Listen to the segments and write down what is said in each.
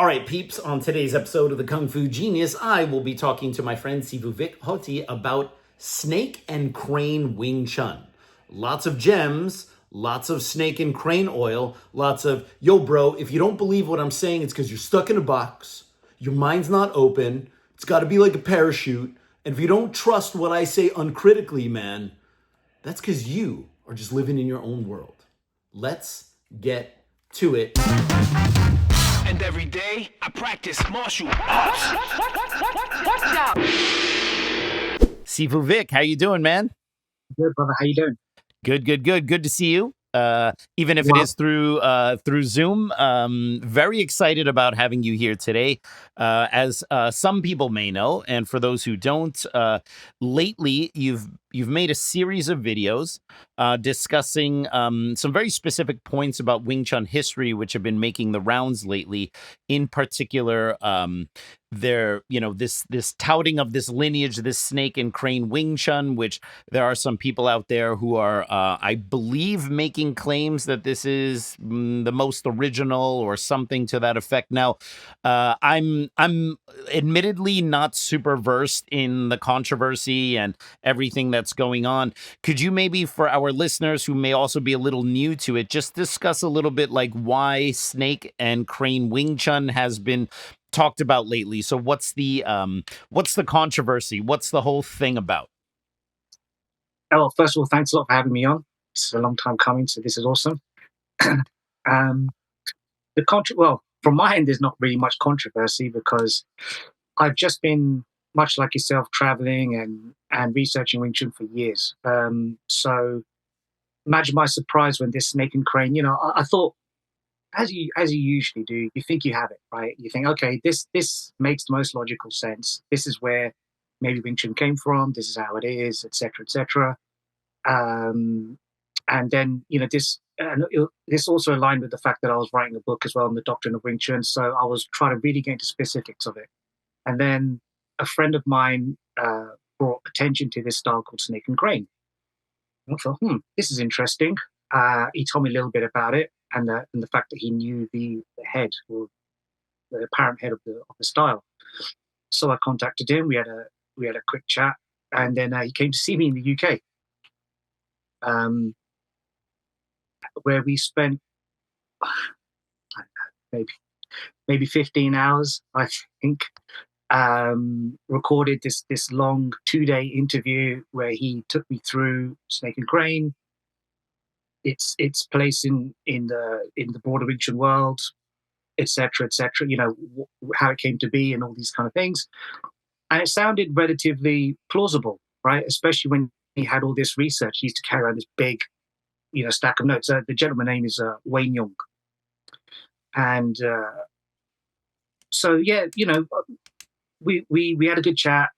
All right, peeps, on today's episode of the Kung Fu Genius, I will be talking to my friend Sifu Vik Hothi about snake and crane Wing Chun. Lots of gems, lots of snake and crane oil, lots of, yo, bro, if you don't believe what I'm saying, it's because you're stuck in a box, your mind's not open, it's got to be like a parachute, and if you don't trust what I say uncritically, man, that's because you are just living in your own world. Let's get to it. And every day I practice martial arts. Watch out! Sifu Vik, how you doing, man? Good, brother. How you doing? Good. Good to see you. Even if it is through Zoom, very excited about having you here today. As some people may know, and for those who don't, lately you've made a series of videos discussing some very specific points about Wing Chun history, which have been making the rounds lately. In particular, this touting of this lineage, this snake and crane Wing Chun, which there are some people out there who are, I believe, making claims that this is the most original or something to that effect. Now, I'm admittedly not super versed in the controversy and everything that's going on. Could you maybe, for our listeners who may also be a little new to it, just discuss a little bit like why snake and crane Wing Chun has been talked about lately? So what's the controversy? What's the whole thing about? Oh, well, first of all, thanks a lot for having me on. It's a long time coming, so this is awesome. Well, from my end, there's not really much controversy because I've just been, much like yourself, traveling and researching Wing Chun for years. So imagine my surprise when this snake and crane, I thought, as you usually do, you think you have it, right? You think, okay, this makes the most logical sense. This is where maybe Wing Chun came from. This is how it is, etc., etc. And then, this also aligned with the fact that I was writing a book as well on the doctrine of Wing Chun. So I was trying to really get into specifics of it. And then a friend of mine brought attention to this style called snake and crane. And I thought, this is interesting. He told me a little bit about it and the fact that he knew the head or the apparent head of the style. So I contacted him. We had a quick chat, and then he came to see me in the UK. Where we spent, I don't know, maybe 15 hours, I think, recorded this long 2-day interview where he took me through snake and crane, its place in the broader Wing Chun world, etc., how it came to be and all these kind of things. And it sounded relatively plausible, right? Especially when he had all this research. He used to carry around this big stack of notes. The gentleman's name is Wayne Young. And so, yeah, we had a good chat,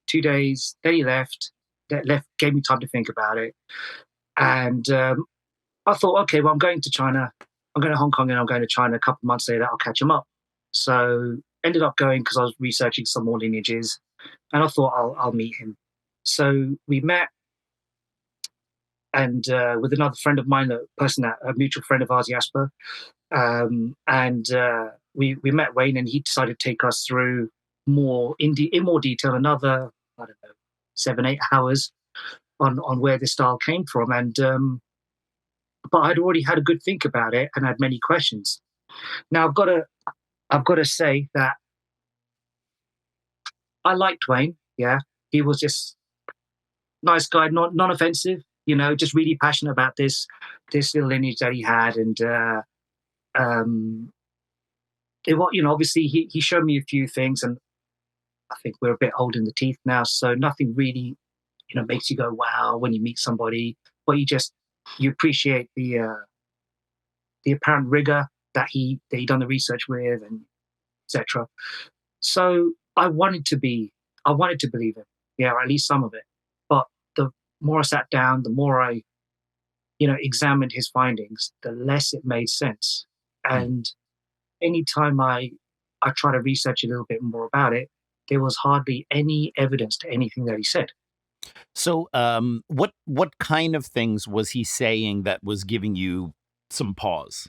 2 days. Then he left, gave me time to think about it. And I thought, okay, well, I'm going to China. I'm going to Hong Kong and I'm going to China a couple of months later. I'll catch him up. So ended up going because I was researching some more lineages. And I thought I'll meet him. So we met. And with another friend of mine, a mutual friend of ours, Jasper, we met Wayne, and he decided to take us through in more detail, another 7-8 hours on where this style came from. And but I'd already had a good think about it and had many questions. Now I've got to say that I liked Wayne. Yeah, he was just nice guy, non-offensive. Just really passionate about this little lineage that he had, and obviously he showed me a few things, and I think we're a bit old in the teeth now, so nothing really makes you go wow when you meet somebody, but you appreciate the apparent rigor that he done the research with, and etc. So I wanted to believe him, yeah, or at least some of it. But the more I sat down, the more I, examined his findings, the less it made sense. And anytime I try to research a little bit more about it, there was hardly any evidence to anything that he said. So, what kind of things was he saying that was giving you some pause?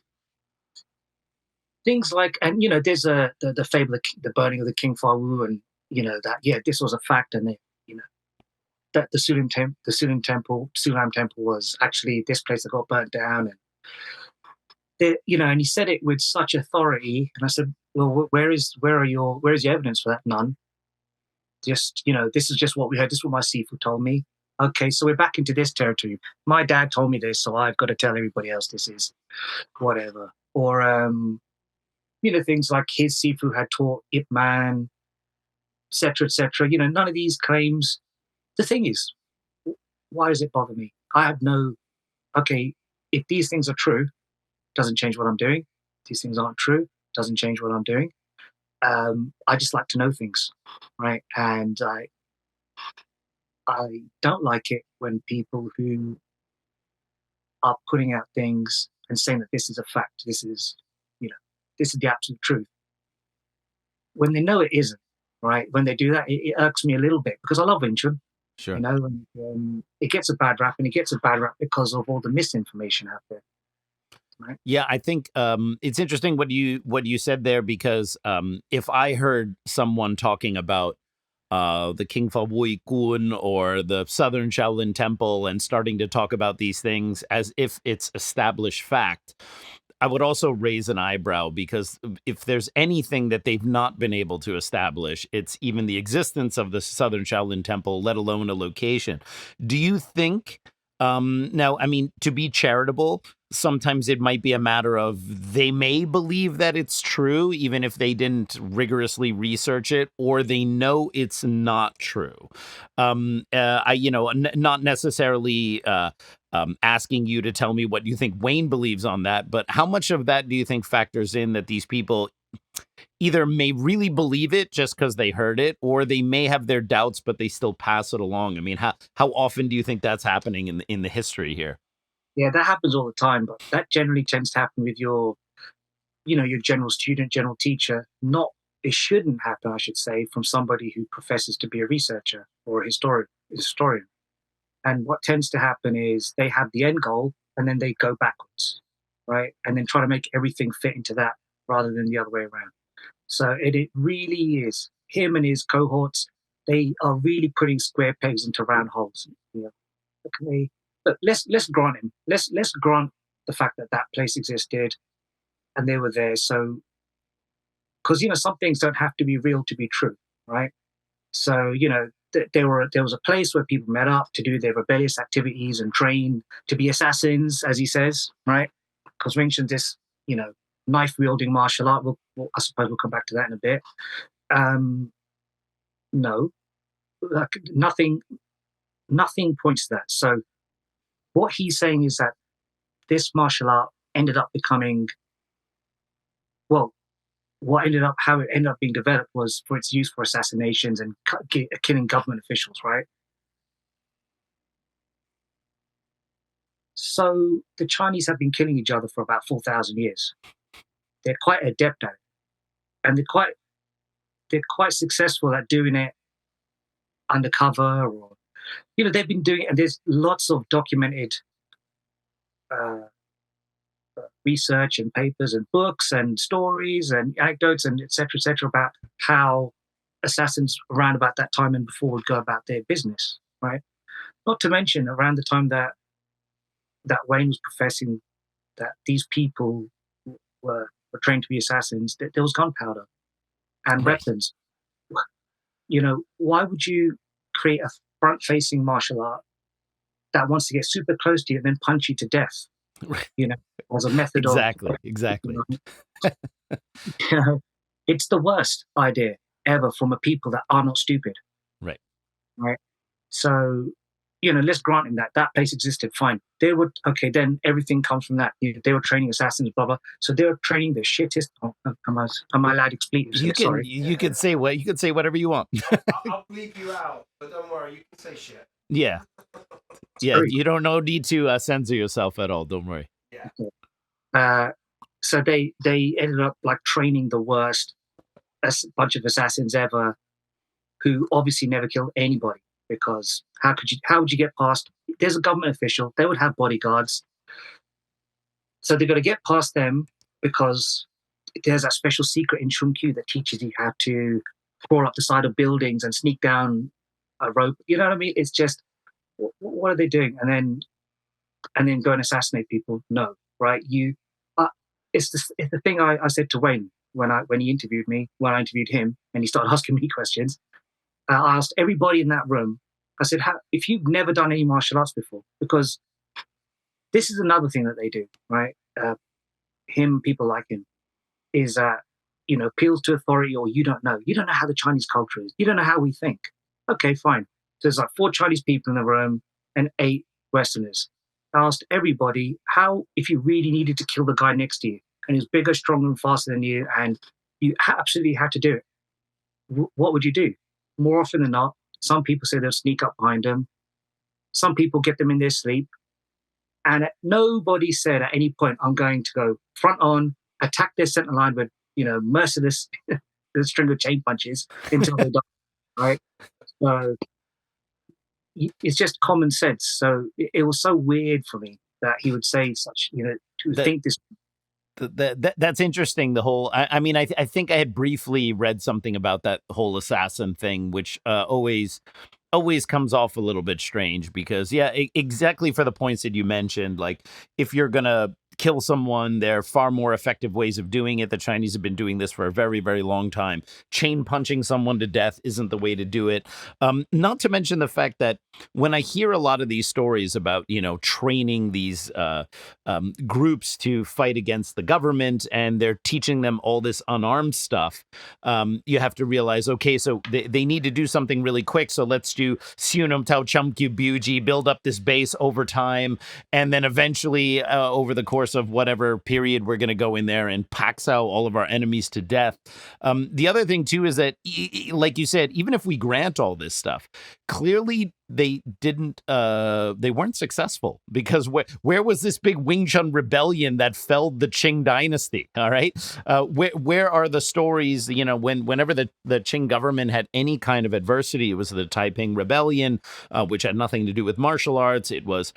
things like, and there's the fable of the burning of the King Fawu, and that this was a fact, and that the Sulam temple was actually this place that got burnt down, and and he said it with such authority, and I said, well, where is your evidence for that? None. Just this is just what we heard. This is what my Sifu told me. Okay, so we're back into this territory. My dad told me this, so I've got to tell everybody else this is whatever. Or things like his Sifu had taught Ip Man, etc., etc. None of these claims. The thing is, why does it bother me? I have no. Okay, if these things are true, doesn't change what I'm doing. If these things aren't true, doesn't change what I'm doing. I just like to know things, right? And I don't like it when people who are putting out things and saying that this is a fact, this is the absolute truth, when they know it isn't, right? When they do that, it irks me a little bit, because I love Wing Chun. Sure. And it gets a bad rap, and it gets a bad rap because of all the misinformation out there. Right? Yeah, I think it's interesting what you said there, because if I heard someone talking about the King Fa Kun or the Southern Shaolin Temple and starting to talk about these things as if it's established fact, I would also raise an eyebrow, because if there's anything that they've not been able to establish, it's even the existence of the Southern Shaolin Temple, let alone a location. Do you think, now, I mean, to be charitable, sometimes it might be a matter of they may believe that it's true, even if they didn't rigorously research it, or they know it's not true. Not necessarily asking you to tell me what you think Wayne believes on that, but how much of that do you think factors in that these people either may really believe it just because they heard it, or they may have their doubts, but they still pass it along? I mean, how often do you think that's happening in the history here? Yeah, that happens all the time, but that generally tends to happen with your general student, general teacher. It shouldn't happen, I should say, from somebody who professes to be a researcher or a historian. And what tends to happen is they have the end goal, and then they go backwards, right? And then try to make everything fit into that rather than the other way around. So it really is him and his cohorts. They are really putting square pegs into round holes. Okay, but let's grant him. Let's grant the fact that that place existed and they were there. So, because some things don't have to be real to be true, right? So there was a place where people met up to do their rebellious activities and train to be assassins, as he says, right? Because Wing Chun's this knife wielding martial art. I suppose we'll come back to that in a bit. No, nothing points to that. So what he's saying is that this martial art ended up becoming, well, how it ended up being developed was for its use for assassinations and killing government officials, right? So the Chinese have been killing each other for about 4,000 years. They're quite adept at it, and they're quite successful at doing it undercover, or they've been doing it, and there's lots of documented research and papers and books and stories and anecdotes and et cetera, about how assassins around about that time and before would go about their business, right? Not to mention around the time that Wayne was professing that these people were trained to be assassins, there was gunpowder and weapons. Why would you create a front-facing martial art that wants to get super close to you and then punch you to death? As a method exactly. It's the worst idea ever from a people that are not stupid. Right. So, let's grant him that place existed. Fine. They would, okay, then everything comes from that. They were training assassins, blah, blah. So they were training the shittest. Am I allowed expletives? Sorry. You can say whatever you want. I'll bleep you out, but don't worry, you can say shit. Yeah. Yeah, you don't need to censor yourself at all. Don't worry. Yeah. So they ended up training the worst bunch of assassins ever, who obviously never killed anybody, because how would you get past? There's a government official. They would have bodyguards. So they've got to get past them, because there's that special secret in Chun that teaches you how to crawl up the side of buildings and sneak down a rope. You know what I mean? It's just, what are they doing? And then go and assassinate people? No, right? It's the thing I said to Wayne when he interviewed me, when I interviewed him, and he started asking me questions. I asked everybody in that room. I said, if you've never done any martial arts before, because this is another thing that they do, right? People like him, is appeals to authority, or you don't know how the Chinese culture is, you don't know how we think. Okay, fine. So there's like 4 Chinese people in the room and 8 Westerners. I asked everybody how, if you really needed to kill the guy next to you and he's bigger, stronger, and faster than you, and you absolutely had to do it, what would you do? More often than not, some people say they'll sneak up behind them. Some people get them in their sleep. And nobody said at any point, I'm going to go front on, attack their center line with, merciless string of chain punches until they die, right? So it's just common sense. So it was so weird for me that he would say such, think this. That's interesting. The whole, I mean, I think I had briefly read something about that whole assassin thing, which always comes off a little bit strange because, exactly for the points that you mentioned, like if you're going to kill someone, there are far more effective ways of doing it. The Chinese have been doing this for a very, very long time. Chain punching someone to death isn't the way to do it. Not to mention the fact that when I hear a lot of these stories about, training these groups to fight against the government, and they're teaching them all this unarmed stuff, you have to realize, okay, so they need to do something really quick. So let's do Sunum Tau Chum Kyu Buji, build up this base over time, and then eventually over the course of whatever period we're going to go in there and pax out all of our enemies to death. The other thing too is that, like you said, even if we grant all this stuff, clearly they weren't successful, because where was this big Wing Chun rebellion that felled the Qing dynasty? All right. Where are the stories, whenever the Qing government had any kind of adversity? It was the Taiping Rebellion, which had nothing to do with martial arts. It was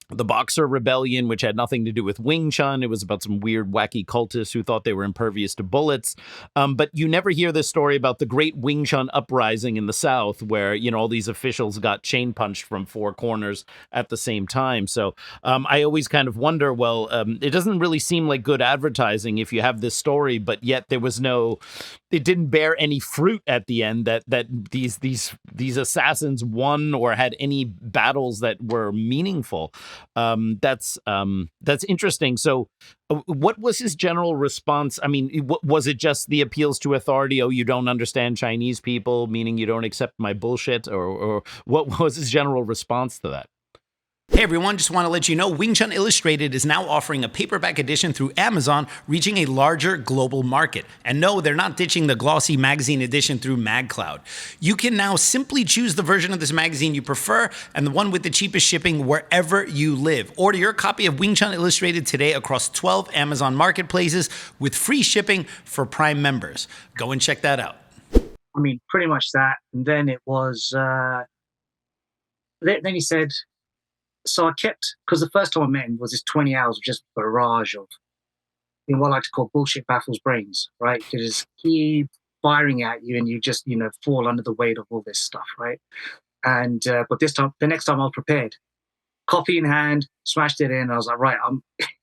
the Boxer Rebellion, which had nothing to do with Wing Chun. It was about some weird, wacky cultists who thought they were impervious to bullets. But you never hear this story about the Great Wing Chun Uprising in the South, where, all these officials got chain punched from 4 corners at the same time. So I always kind of wonder, well, it doesn't really seem like good advertising if you have this story, but yet it didn't bear any fruit at the end, that these assassins won or had any battles that were meaningful. That's interesting. So what was his general response? I mean, was it just the appeals to authority? Oh, you don't understand Chinese people, meaning you don't accept my bullshit? Or what was his general response to that? Hey everyone, just want to let you know Wing Chun Illustrated is now offering a paperback edition through Amazon, reaching a larger global market. And no, they're not ditching the glossy magazine edition through MagCloud. You can now simply choose the version of this magazine you prefer and the one with the cheapest shipping wherever you live. Order your copy of Wing Chun Illustrated today across 12 Amazon marketplaces with free shipping for Prime members. Go and check that out. I mean, pretty much that. And then it was, then he said, so I kept, because the first time I met him was this 20 hours of just barrage of what I like to call bullshit baffles brains, right? You just keep firing at you and you just, fall under the weight of all this stuff, right? And, but the next time I was prepared, coffee in hand, smashed it in. I was like, right,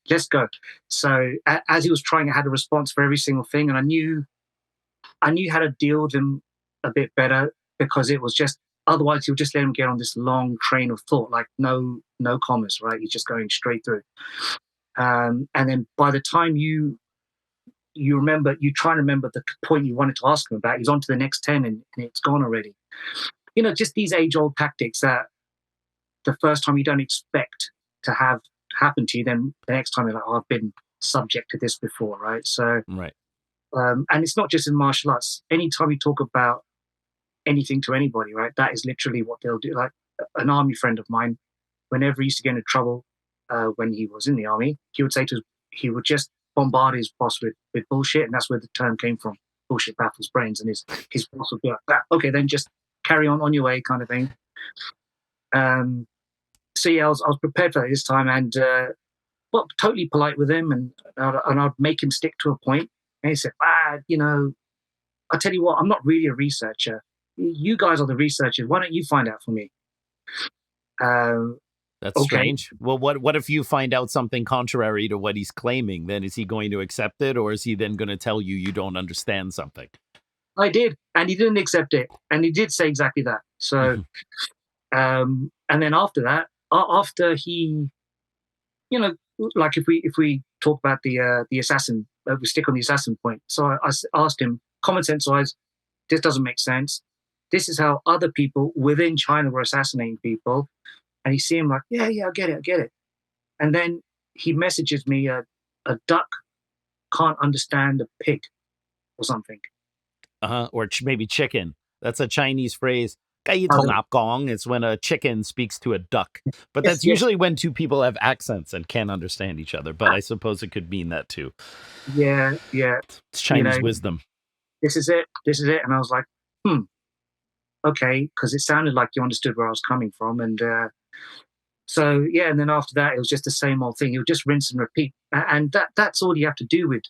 let's go. So as he was trying, I had a response for every single thing. And I knew how to deal with him a bit better, because it was just, otherwise, you'll just let him get on this long train of thought, like no commas, right? He's just going straight through. And then by the time you try and remember the point you wanted to ask him about, he's on to the next 10 and it's gone already. Just these age-old tactics that the first time you don't expect to have happen to you, then the next time you're like, oh, I've been subject to this before, right? So, right. And it's not just in martial arts. Anytime you talk about anything to anybody, right? That is literally what they'll do. Like an army friend of mine, whenever he used to get into trouble when he was in the army, he would just bombard his boss with bullshit, and that's where the term came from. Bullshit baffles brains, and his boss would be like, okay, then just carry on your way, kind of thing. So yeah, I was prepared for that this time, and totally polite with him, and I'd make him stick to a point. And he said, I tell you what, I'm not really a researcher. You guys are the researchers. Why don't you find out for me? That's okay. strange. Well, what if you find out something contrary to what he's claiming? Then is he going to accept it, or is he then going to tell you you don't understand something? I did, and he didn't accept it, and he did say exactly that. So, and then after that, after he, like if we talk about the assassin, we stick on the assassin point. So I asked him, common sense wise, this doesn't make sense. This is how other people within China were assassinating people, and he seemed like, yeah, I get it. And then he messages me, a duck can't understand a pig, or something. Or maybe chicken. That's a Chinese phrase. 雞同鴨講. It's when a chicken speaks to a duck. But that's usually when two people have accents and can't understand each other. But I suppose it could mean that too. Yeah. It's Chinese wisdom. This is it. And I was like, okay, because it sounded like you understood where I was coming from. And so, yeah, and then after that, it was just the same old thing. It would just rinse and repeat. And that's all you have to do with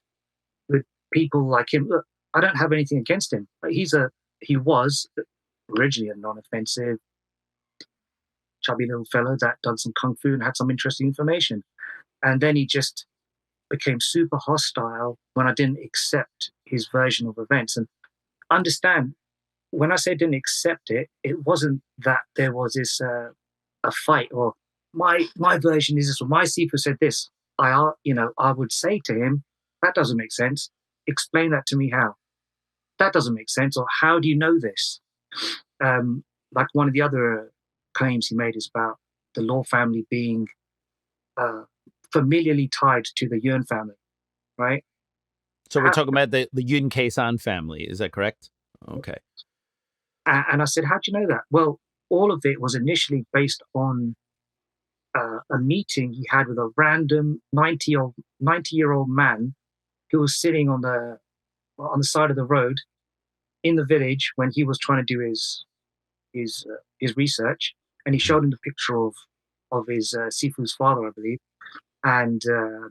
people like him. Look, I don't have anything against him. He was originally a non-offensive, chubby little fellow that done some kung fu and had some interesting information. And then he just became super hostile when I didn't accept his version of events. And understand, when I say didn't accept it, it wasn't that there was this a fight or my version is this or my Sifu said this. I would say to him, that doesn't make sense. Explain that to me how. That doesn't make sense. Or how do you know this? Like one of the other claims he made is about the Law family being familiarly tied to the Yuan family, right? So we're talking about the U.S.A family. Is that correct? Okay. And I said, how do you know that? Well, all of it was initially based on a meeting he had with a random 90-year-old man who was sitting on the side of the road in the village when he was trying to do his research, and he showed him the picture of his Sifu's father, I believe. And do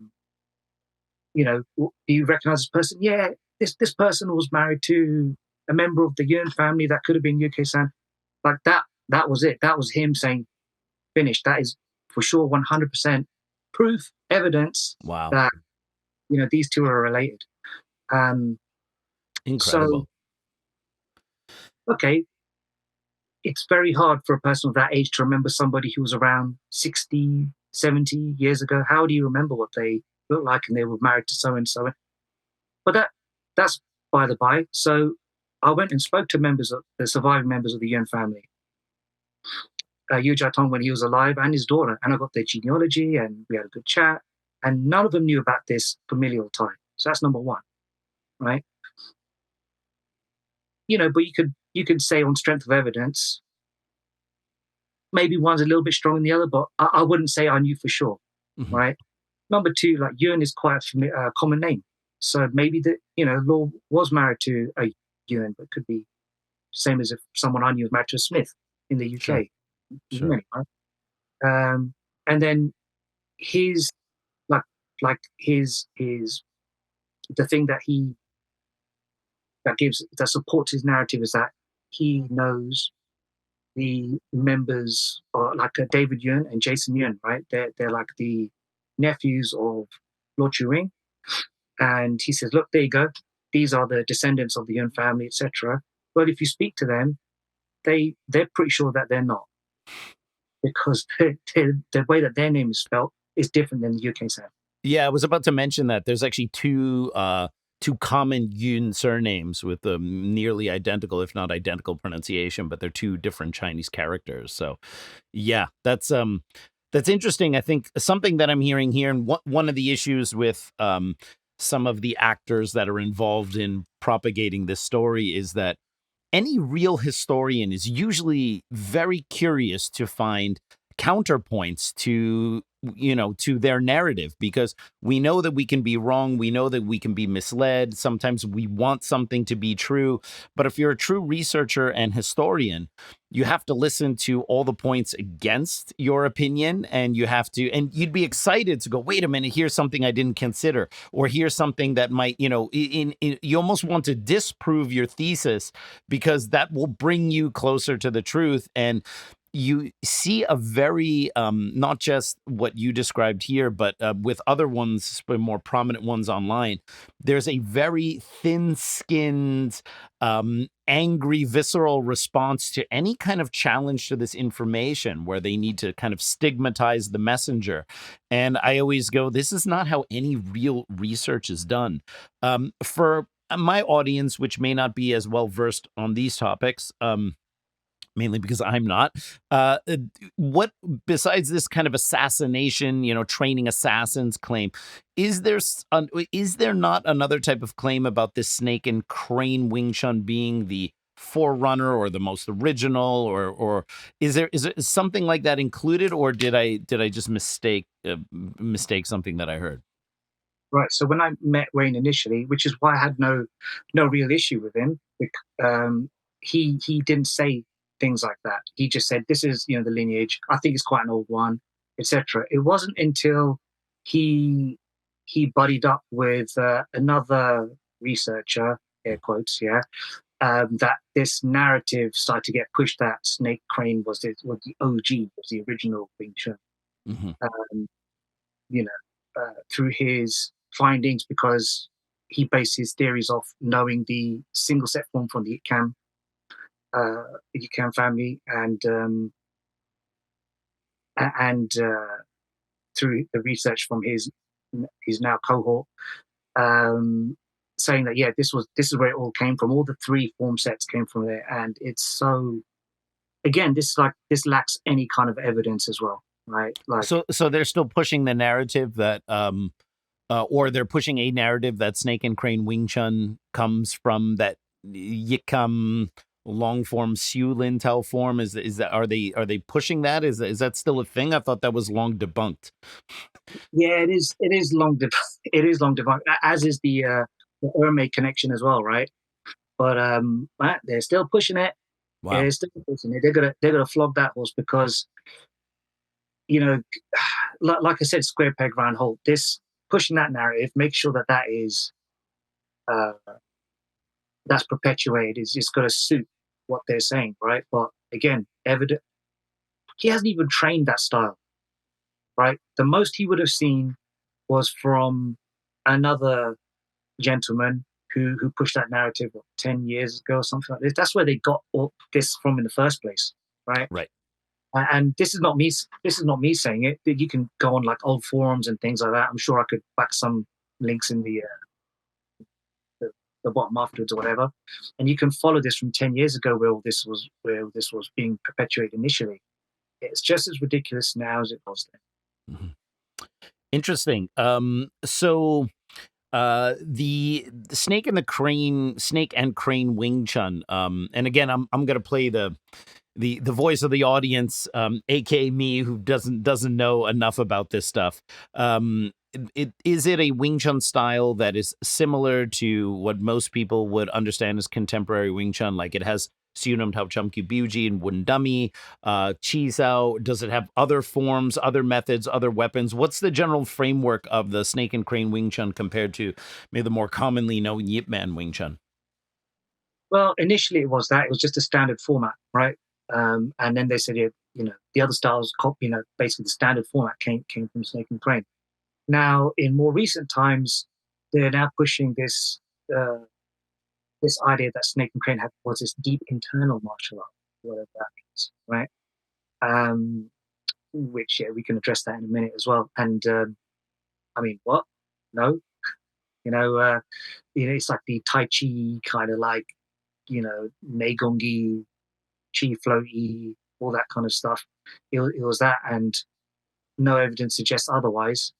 you recognize this person? Yeah, this person was married to a member of the Yuan family that could have been U.K.-san. Like that was it. That was him saying, finished. That is for sure 100% proof, evidence that these two are related. Incredible. So, okay, it's very hard for a person of that age to remember somebody who was around 60, 70 years ago. How do you remember what they looked like and they were married to so and so? But that's by the by. So I went and spoke to the surviving members of the Yuan family. Yu Jiatong when he was alive and his daughter, and I got their genealogy and we had a good chat, and none of them knew about this familial tie. So that's number one, right? But you could say on strength of evidence, maybe one's a little bit stronger than the other, but I wouldn't say I knew for sure, right? Number two, like Yuan is quite a common name, so maybe Law was married to a Yuan, but could be same as if someone I knew was married to a Smith in the UK. Sure. Right? And then his the thing that supports his narrative is that he knows the members, or like David Yuan and Jason Yuan, right? They're like the nephews of Lord Chiu Wing, and he says, look, there you go. These are the descendants of the Yuan family, etc. But if you speak to them, they're pretty sure that they're not, because the way that their name is spelled is different than the U.K.A. Yeah, I was about to mention that there's actually two common Yun surnames with a nearly identical, if not identical, pronunciation, but they're two different Chinese characters. So, yeah, that's interesting. I think something that I'm hearing here, and one of the issues with some of the actors that are involved in propagating this story is that any real historian is usually very curious to find counterpoints to to their narrative, because we know that we can be wrong, we know that we can be misled, sometimes we want something to be true, but if you're a true researcher and historian, you have to listen to all the points against your opinion, and you'd be excited to go, wait a minute, here's something I didn't consider, or here's something that might, you almost want to disprove your thesis, because that will bring you closer to the truth. And you see a very, not just what you described here, but with other ones, more prominent ones online, there's a very thin-skinned, angry, visceral response to any kind of challenge to this information, where they need to kind of stigmatize the messenger. And I always go, this is not how any real research is done. For my audience, which may not be as well versed on these topics, mainly because I'm not. What, besides this kind of assassination, training assassins claim, is there not another type of claim about this snake and crane Wing Chun being the forerunner or the most original, or is there something like that included, or did I just mistake something that I heard? Right. So when I met Wayne initially, which is why I had no real issue with him, he didn't say things like that. He just said, "This is the lineage. I think it's quite an old one, etc." It wasn't until he buddied up with another researcher, air quotes, that this narrative started to get pushed that Snake Crane was the OG, was the original Wing Chun. Mm-hmm. Through his findings, because he based his theories off knowing the single set form from the U.S.A family, and through the research from his now cohort, saying that this is where it all came from. All the three form sets came from there, and it's so. Again, this lacks any kind of evidence as well, right? Like, so they're still pushing the narrative that, or they're pushing a narrative that Snake and Crane Wing Chun comes from that Yikam long form Siu Lin Tao form. Is that, are they pushing that? Is that still a thing? I thought that was long debunked. Yeah, it is. It is long debunked. It is long debunked, as is the Urme connection as well, right? But they're still pushing it. Wow. Yeah, they're still pushing it. They're gonna flog that horse, because like I said, square peg round hole. This pushing that narrative, make sure that is that's perpetuated. Is just got to suit what they're saying, right? But again, evident. He hasn't even trained that style, right? The most he would have seen was from another gentleman who pushed that narrative 10 years ago or something like this. That's where they got all this from in the first place, right? Right. And this is not me saying it. You can go on like old forums and things like that. I'm sure I could back some links in the bottom afterwards or whatever, and you can follow this from 10 years ago, where this was being perpetuated initially. It's just as ridiculous now as it was then. Mm-hmm. Interesting. So the snake and crane Wing Chun. And again, I'm going to play the voice of the audience, aka me, who doesn't know enough about this stuff. Is it a Wing Chun style that is similar to what most people would understand as contemporary Wing Chun? Like, it has Sunam Tao Chum Kyu Buji and Wooden Dummy, Chi Sao. Does it have other forms, other methods, other weapons? What's the general framework of the Snake and Crane Wing Chun compared to maybe the more commonly known Yip Man Wing Chun? Well, initially it was just a standard format, right? And then they said, the other styles, basically the standard format came from Snake and Crane. Now, in more recent times, they're now pushing this this idea that Snake and Crane was this deep internal martial art, whatever that means, right? Which we can address that in a minute as well. And I mean, what? No, it's like the Tai Chi kind of like, Neigongi, Chi floaty, all that kind of stuff. It was that, and no evidence suggests otherwise.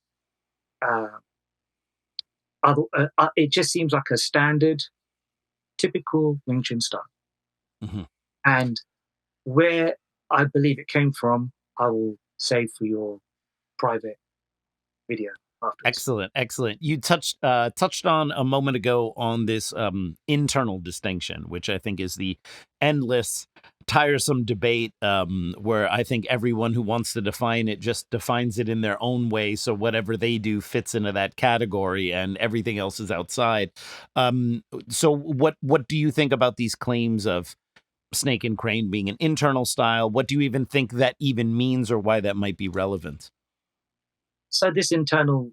It just seems like a standard, typical Wing Chun style. Mm-hmm. And where I believe it came from, I will save for your private video afterwards. Excellent. You touched on a moment ago on this internal distinction, which I think is the endless, tiresome debate, where I think everyone who wants to define it just defines it in their own way. So whatever they do fits into that category, and everything else is outside. So what do you think about these claims of Snake and Crane being an internal style? What do you even think that even means, or why that might be relevant? So this internal,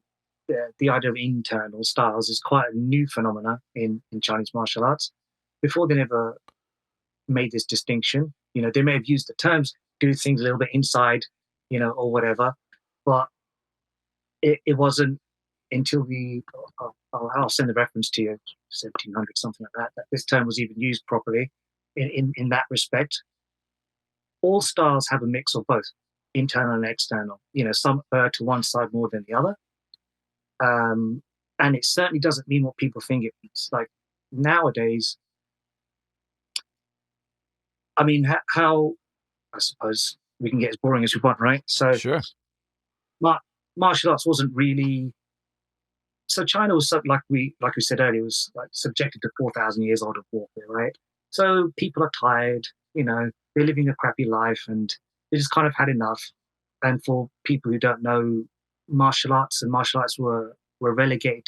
the idea of internal styles is quite a new phenomena in Chinese martial arts. Before, they never made this distinction. They may have used the terms, do things a little bit inside, or whatever, but it wasn't until I'll send the reference to you, 1700, something like that this term was even used properly in that respect. All styles have a mix of both internal and external. Some err to one side more than the other. And it certainly doesn't mean what people think it means. Like nowadays, I mean, how I suppose we can get as boring as we want, right? So Sure. Martial arts wasn't really. So China was like we said earlier, was like subjected to 4,000 years old of warfare, right? So people are tired, they're living a crappy life, and they just kind of had enough. And for people who don't know, martial arts were relegated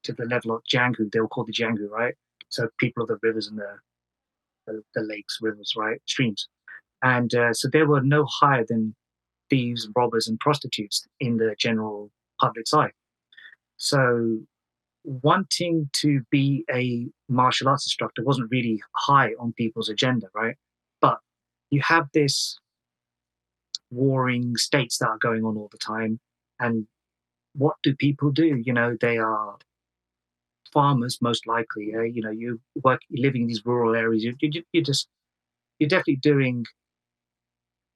to the level of Jianghu. They were called the Jianghu, right? So people of the rivers and the lakes, rivers, right, streams, and so they were no higher than thieves, robbers, and prostitutes in the general public's eye. So wanting to be a martial arts instructor wasn't really high on people's agenda, right? But you have this warring states that are going on all the time, and what do people do? They are farmers, most likely. You living in these rural areas. You're definitely doing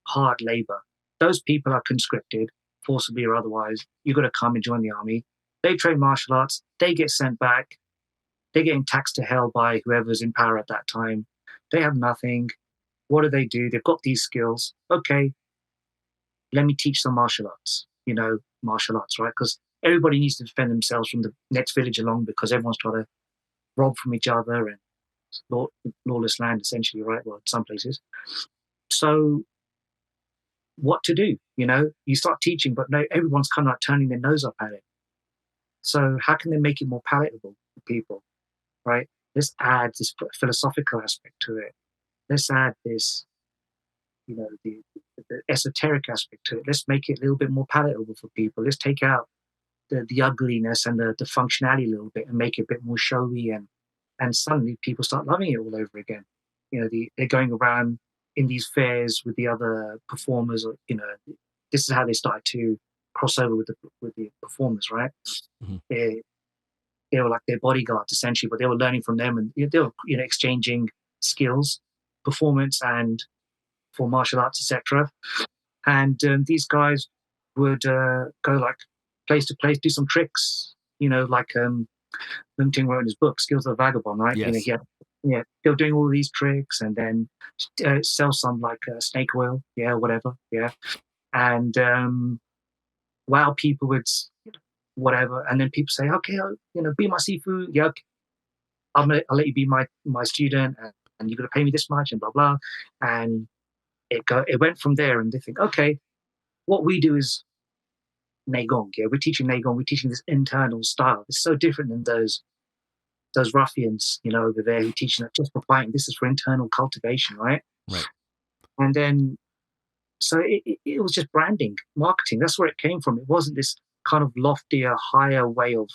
hard labor. Those people are conscripted, forcibly or otherwise. You've got to come and join the army. They train martial arts. They get sent back. They're getting taxed to hell by whoever's in power at that time. They have nothing. What do? They've got these skills. Okay, let me teach them martial arts. Martial arts, right? Because everybody needs to defend themselves from the next village along, because everyone's trying to rob from each other and lawless land, essentially, right? Well, in some places. So what to do? You start teaching, but no, everyone's kind of like turning their nose up at it. So how can they make it more palatable for people, right? Let's add this philosophical aspect to it. Let's add this, the esoteric aspect to it. Let's make it a little bit more palatable for people. Let's take out the ugliness and the functionality a little bit and make it a bit more showy, and suddenly people start loving it all over again. They're going around in these fairs with the other performers. This is how they started to cross over with the performers, right? Mm-hmm. They were like their bodyguards essentially, but they were learning from them, and they were exchanging skills, performance, and for martial arts, etc. And these guys would go like place to place, do some tricks, like Lung Ting wrote in his book, Skills of the Vagabond, right? Yes. They were doing all these tricks, and then sell some like snake oil, whatever, and wow people with whatever, and then people say, okay, be my Sifu, okay. I'll let you be my student, and you're going to pay me this much, and blah blah, and it went from there. And they think, okay, what we do is Neigong, we're teaching Neigong, we're teaching this internal style. It's so different than those ruffians, over there who teaching that just for fighting. This is for internal cultivation, right? Right. And then, so it was just branding, marketing. That's where it came from. It wasn't this kind of loftier, higher way of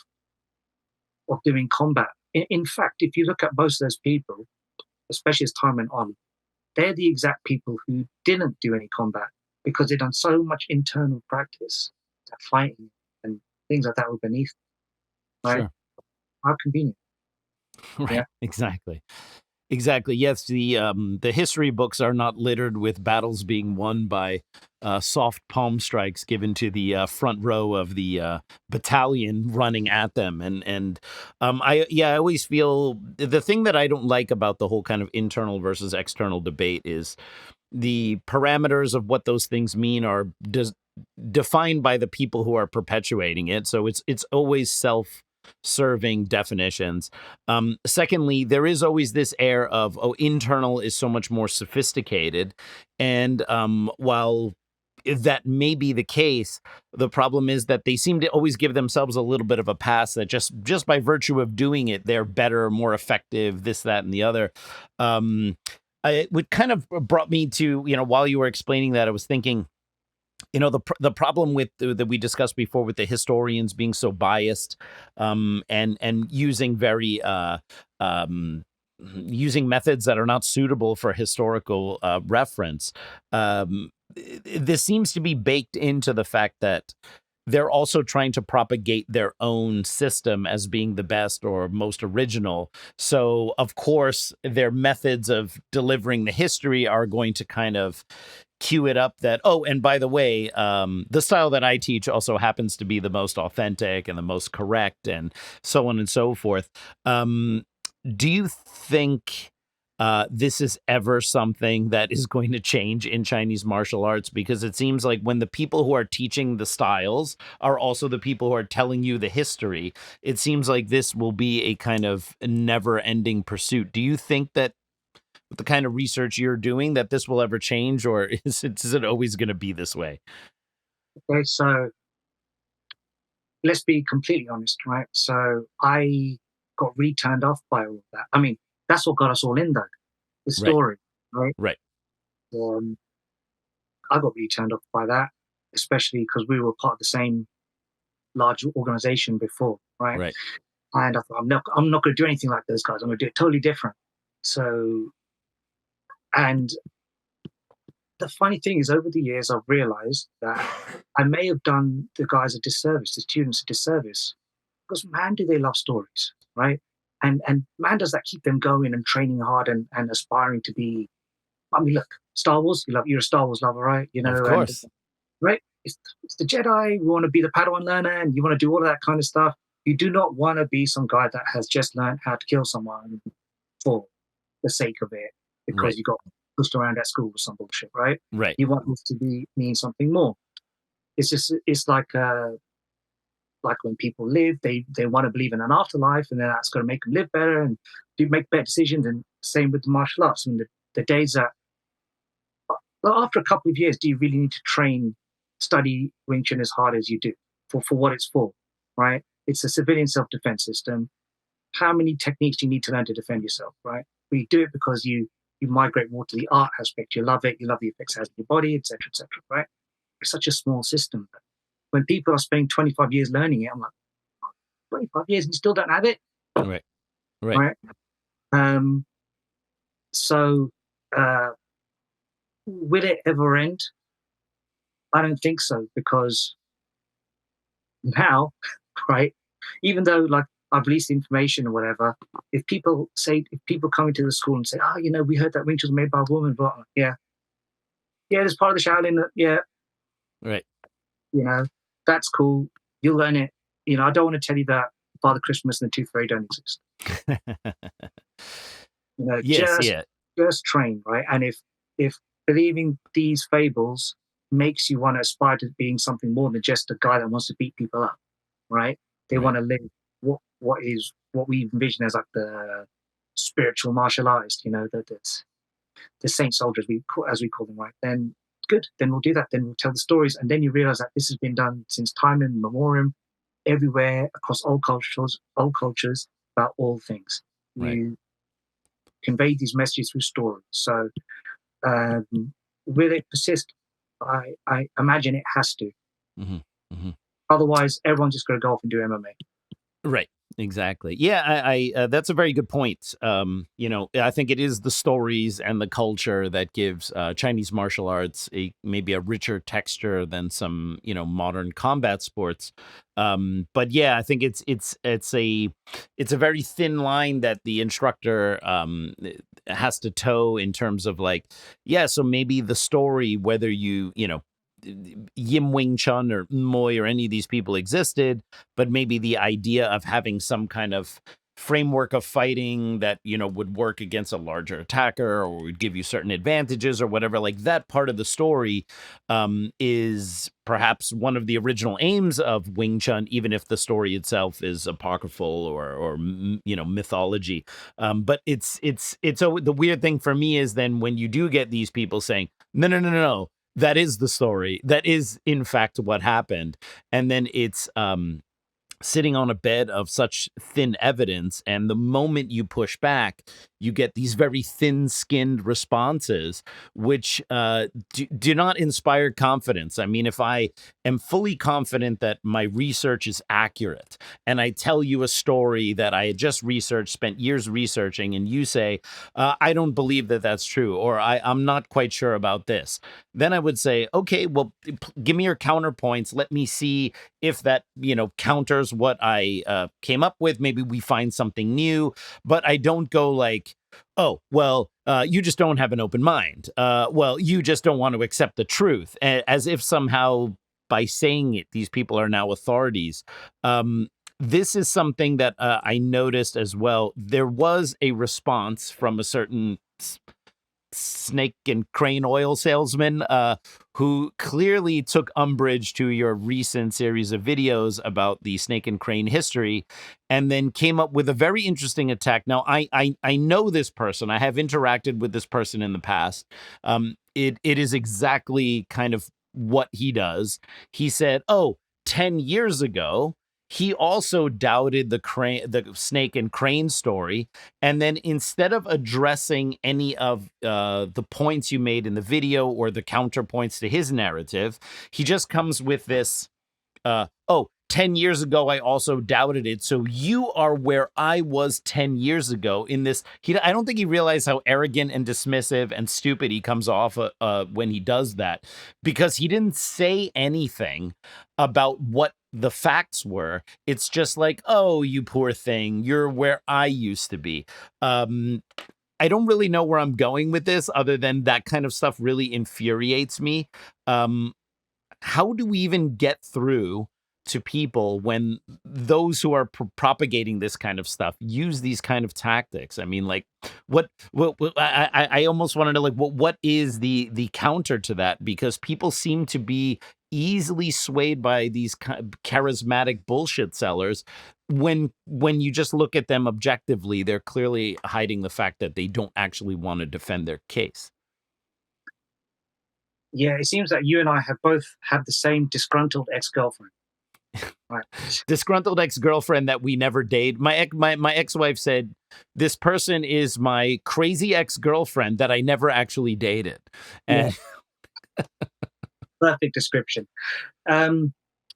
doing combat. In fact, if you look at most of those people, especially as time went on, they're the exact people who didn't do any combat because they'd done so much internal practice that fighting and things like that were beneath them, right? Sure. How convenient. Right. Yeah. Exactly. Yes, the history books are not littered with battles being won by soft palm strikes given to the front row of the battalion running at them. And I always feel the thing that I don't like about the whole kind of internal versus external debate is the parameters of what those things mean are defined by the people who are perpetuating it. So it's always self-serving definitions. Secondly, there is always this air of, internal is so much more sophisticated. And while that may be the case, the problem is that they seem to always give themselves a little bit of a pass that just by virtue of doing it, they're better, more effective, this, that, and the other. It would kind of brought me to, while you were explaining that, I was thinking, the problem with that we discussed before with the historians being so biased, and using very using methods that are not suitable for historical reference. This seems to be baked into the fact that they're also trying to propagate their own system as being the best or most original. So, of course, their methods of delivering the history are going to kind of cue it up that, and by the way, the style that I teach also happens to be the most authentic and the most correct, and so on and so forth. Do you think this is ever something that is going to change in Chinese martial arts? Because it seems like when the people who are teaching the styles are also the people who are telling you the history, it seems like this will be a kind of never-ending pursuit. Do you think that with the kind of research you're doing that this will ever change, or is it always going to be this way? Okay, so let's be completely honest, right? So I got really turned off by all of that. I mean, that's what got us all in, though. The story, right? Right. I got really turned off by that, especially because we were part of the same large organization before, right? Right. And I thought, I'm not going to do anything like those guys. I'm going to do it totally different. So, and the funny thing is, over the years, I've realized that I may have done the guys a disservice, the students a disservice, because man, do they love stories, right? And man, does that keep them going and training hard and aspiring to be. I mean, look, Star Wars. You're a Star Wars lover, right? Of course, right? It's the Jedi. You want to be the Padawan learner, and you want to do all of that kind of stuff. You do not want to be some guy that has just learned how to kill someone for the sake of it because you got pushed around at school or some bullshit, right? Right. You want this to mean something more. It's like when people live, they want to believe in an afterlife, and then that's going to make them live better and make better decisions. And same with the martial arts. I mean, the days that after a couple of years, do you really need to study Wing Chun as hard as you do for what it's for, right? It's a civilian self-defense system. How many techniques do you need to learn to defend yourself, right? Well, you do it because you migrate more to the art aspect. You love it. You love the effects it has on your body, etc., right? It's such a small system. When people are spending 25 years learning it, I'm like, 25 years and you still don't have it? Right. So, will it ever end? I don't think so, because now, right, even though like I've released information or whatever, if people come into the school and say, we heard that Wing Chun was made by a woman, but yeah, it's part of the Shaolin, right, that's cool. You'll learn it. I don't want to tell you that Father Christmas and the Tooth Fairy don't exist. Just train, right? And if believing these fables makes you want to aspire to being something more than just a guy that wants to beat people up, right? They want to live what we envision as like the spiritual martial artist, the saint soldiers as we call them, right? Then good, then we'll do that. Then we'll tell the stories, and then you realize that this has been done since time immemorial, everywhere across all cultures about all things. Right. You convey these messages through stories. So, will it persist? I imagine it has to. Mm-hmm. Mm-hmm. Otherwise, everyone's just going to go off and do MMA. Right. Exactly. Yeah, I that's a very good point. I think it is the stories and the culture that gives Chinese martial arts maybe a richer texture than some, modern combat sports. But yeah, I think it's a very thin line that the instructor has to toe in terms of so maybe the story, whether Yim Wing Chun or Moy or any of these people existed, but maybe the idea of having some kind of framework of fighting that, would work against a larger attacker or would give you certain advantages or whatever. Like that part of the story is perhaps one of the original aims of Wing Chun, even if the story itself is apocryphal or mythology. But the weird thing for me is then when you do get these people saying, no, that is the story. That is, in fact, what happened. And then it's sitting on a bed of such thin evidence. And the moment you push back, you get these very thin-skinned responses, which do not inspire confidence. I mean, if I am fully confident that my research is accurate, and I tell you a story that I had just researched, spent years researching, and you say, I don't believe that that's true, or I'm not quite sure about this, then I would say, okay, well, give me your counterpoints. Let me see if that, counters what I came up with. Maybe we find something new, but I don't go like, oh, well, you just don't have an open mind. Well, you just don't want to accept the truth, as if somehow by saying it, these people are now authorities. This is something that I noticed as well. There was a response from a certain snake and crane oil salesman who clearly took umbrage to your recent series of videos about the snake and crane history, and then came up with a very interesting attack. Now, I know this person. I have interacted with this person in the past. It is exactly kind of what he does. He said, 10 years ago, he also doubted the snake and crane story. And then instead of addressing any of the points you made in the video or the counterpoints to his narrative, he just comes with this, 10 years ago, I also doubted it. So you are where I was 10 years ago in this. I don't think he realized how arrogant and dismissive and stupid he comes off when he does that, because he didn't say anything about what the facts were. It's just like, oh, you poor thing, you're where I used to be. I don't really know where I'm going with this other than that kind of stuff really infuriates me. How do we even get through to people when those who are propagating this kind of stuff use these kind of tactics? I mean, like, what I almost want to know, like, what is the counter to that? Because people seem to be easily swayed by these charismatic bullshit sellers. When you just look at them objectively, they're clearly hiding the fact that they don't actually want to defend their case. Yeah, it seems that you and I have both had the same disgruntled ex-girlfriend. Right. Disgruntled ex-girlfriend that we never dated. My ex-wife said, this person is my crazy ex-girlfriend that I never actually dated. And perfect description.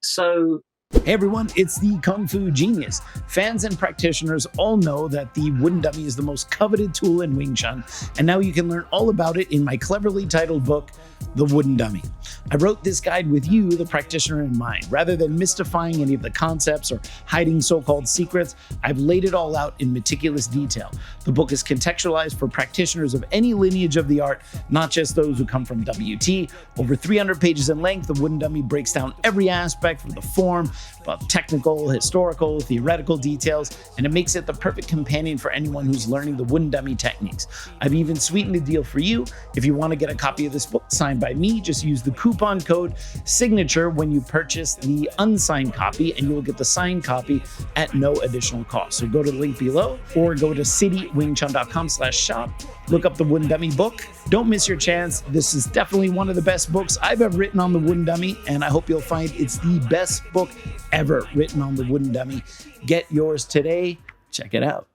So hey everyone, it's the Kung Fu Genius. Fans and practitioners all know that the wooden dummy is the most coveted tool in Wing Chun, and now you can learn all about it in my cleverly titled book, The Wooden Dummy. I wrote this guide with you, the practitioner, in mind. Rather than mystifying any of the concepts or hiding so-called secrets, I've laid it all out in meticulous detail. The book is contextualized for practitioners of any lineage of the art, not just those who come from WT. Over 300 pages in length, The Wooden Dummy breaks down every aspect from the form, both technical, historical, theoretical details, and it makes it the perfect companion for anyone who's learning the wooden dummy techniques. I've even sweetened the deal for you. If you want to get a copy of this book signed by me, just use the coupon code SIGNATURE when you purchase the unsigned copy, and you will get the signed copy at no additional cost. So go to the link below or go to citywingchun.com/shop. Look up the Wooden Dummy book. Don't miss your chance. This is definitely one of the best books I've ever written on the wooden dummy, and I hope you'll find it's the best book ever written on the wooden dummy. Get yours today. Check it out.